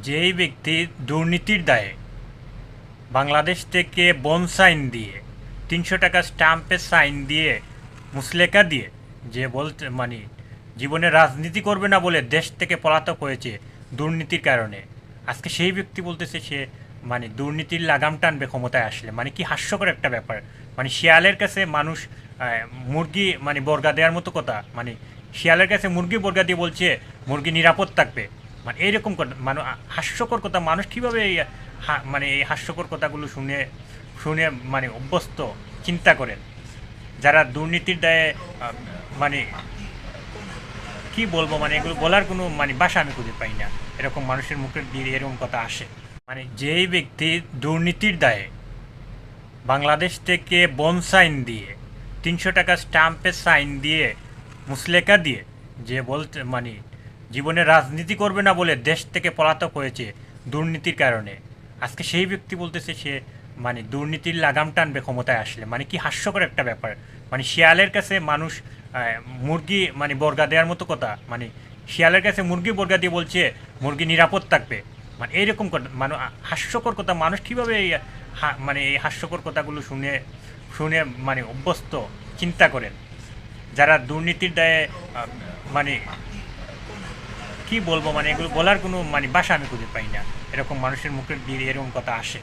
যেই ব্যক্তি দুর্নীতির দায়ে বাংলাদেশ থেকে বন্ড সাইন দিয়ে ৩০০ টাকা স্ট্যাম্পের সাইন দিয়ে মুচলেকা দিয়ে যে বলতে জীবনে রাজনীতি করবে না বলে দেশ থেকে পলাতক হয়েছে দুর্নীতির কারণে, আজকে সেই ব্যক্তি বলতেছে সে দুর্নীতির লাগাম টানবে ক্ষমতায় আসলে। কি হাস্যকর একটা ব্যাপার। শিয়ালের কাছে মানুষ মুরগি বর্গা দেওয়ার মতো কথা। শিয়ালের কাছে মুরগি বর্গা দিয়ে বলছে মুরগি নিরাপদ থাকবে। এইরকম কথা, হাস্যকর কথা। মানুষ কীভাবে এই হাস্যকর কথাগুলো শুনে শুনে অভ্যস্ত, চিন্তা করেন। যারা দুর্নীতির দায়ে মানে কি বলবো, এগুলো বলার কোনো ভাষা আমি খুঁজে পাই না। এরকম মানুষের মুখের দিয়ে এরকম কথা আসে। যেই ব্যক্তি দুর্নীতির দায়ে বাংলাদেশ থেকে বন্ড সাইন দিয়ে ৩০০ টাকা স্ট্যাম্পের সাইন দিয়ে মুচলেকা দিয়ে যে বলতে জীবনে রাজনীতি করবে না বলে দেশ থেকে পলাতক হয়েছে দুর্নীতির কারণে, আজকে সেই ব্যক্তি বলতেছে সে দুর্নীতির লাগাম টানবে ক্ষমতায় আসলে। কি হাস্যকর একটা ব্যাপার। শিয়ালের কাছে মানুষ মুরগি বর্গা দেওয়ার মতো কথা। শিয়ালের কাছে মুরগি বর্গা দিয়ে বলছে মুরগি নিরাপদ থাকবে। এইরকম কথা, হাস্যকর কথা। মানুষ কীভাবে এই হাস্যকর কথাগুলো শুনে শুনে অভ্যস্ত, চিন্তা করেন। যারা দুর্নীতির দায়ে কি বলবো, এগুলো বলার কোনো ভাষা আমি খুঁজে পাই না। এরকম মানুষের মুখের দিয়ে এরকম কথা আসে।